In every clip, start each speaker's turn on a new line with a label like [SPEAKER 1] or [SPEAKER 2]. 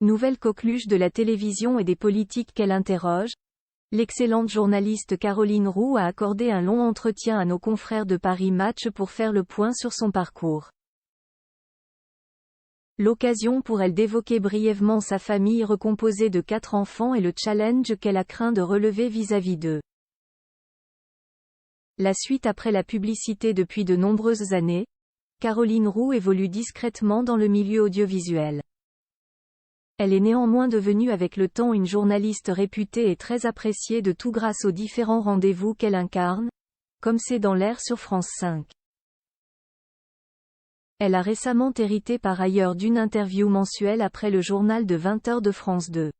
[SPEAKER 1] Nouvelle coqueluche de la télévision et des politiques qu'elle interroge. L'excellente journaliste Caroline Roux a accordé un long entretien à nos confrères de Paris Match pour faire le point sur son parcours. L'occasion pour elle d'évoquer brièvement sa famille recomposée de 4 enfants et le challenge qu'elle a craint de relever vis-à-vis d'eux. La suite après la publicité. Depuis de nombreuses années, Caroline Roux évolue discrètement dans le milieu audiovisuel. Elle est néanmoins devenue avec le temps une journaliste réputée et très appréciée de tout grâce aux différents rendez-vous qu'elle incarne, comme C'est dans l'air sur France 5. Elle a récemment hérité par ailleurs d'une interview mensuelle après le journal de 20h de France 2.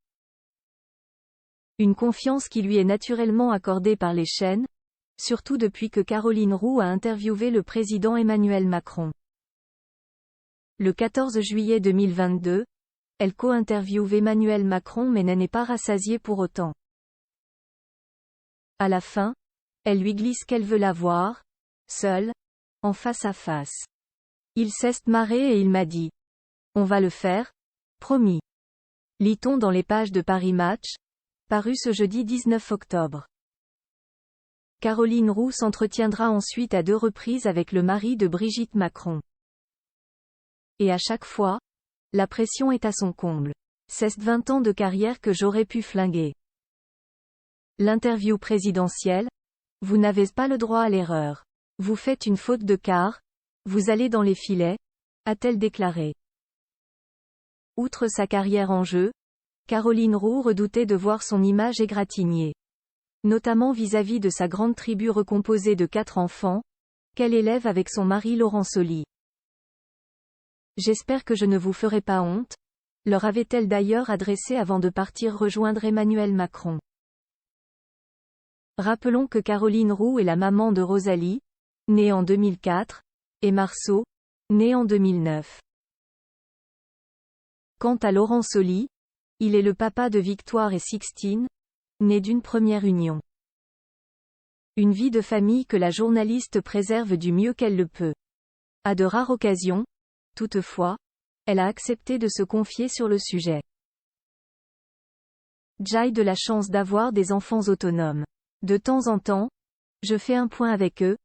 [SPEAKER 1] Une confiance qui lui est naturellement accordée par les chaînes, surtout depuis que Caroline Roux a interviewé le président Emmanuel Macron. Le 14 juillet 2022, elle co-interviewe Emmanuel Macron mais n'en est pas rassasiée pour autant. À la fin, elle lui glisse qu'elle veut la voir, seule, en face à face. Il s'est marré et il m'a dit: on va le faire, promis. Lit-on dans les pages de Paris Match, paru ce jeudi 19 octobre. Caroline Roux s'entretiendra ensuite à 2 reprises avec le mari de Brigitte Macron. Et à chaque fois, la pression est à son comble. C'est 20 ans de carrière que j'aurais pu flinguer. L'interview présidentielle. Vous n'avez pas le droit à l'erreur. Vous faites une faute de quart, vous allez dans les filets, a-t-elle déclaré. Outre sa carrière en jeu, Caroline Roux redoutait de voir son image égratignée. Notamment vis-à-vis de sa grande tribu recomposée de 4 enfants, qu'elle élève avec son mari Laurent Soli. J'espère que je ne vous ferai pas honte, leur avait-elle d'ailleurs adressé avant de partir rejoindre Emmanuel Macron. Rappelons que Caroline Roux est la maman de Rosalie, née en 2004, et Marceau, né en 2009. Quant à Laurent Soli, il est le papa de Victoire et Sixtine, nés d'une première union. Une vie de famille que la journaliste préserve du mieux qu'elle le peut. À de rares occasions, toutefois, elle a accepté de se confier sur le sujet. J'ai de la chance d'avoir des enfants autonomes. De temps en temps, je fais un point avec eux,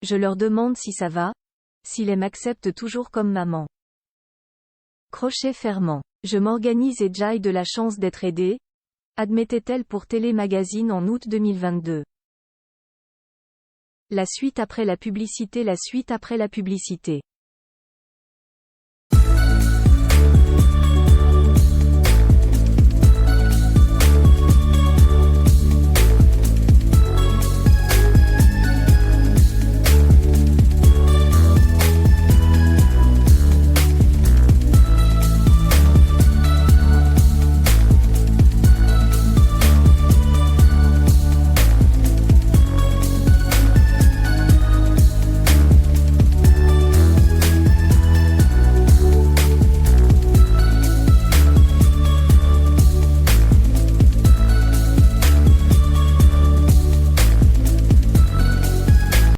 [SPEAKER 1] je leur demande si ça va, s'ils m'acceptent toujours comme maman. Crochet fermant. Je m'organise et j'ai de la chance d'être aidée, admettait-elle pour Télé Magazine en août 2022. La suite après la publicité. La suite après la publicité.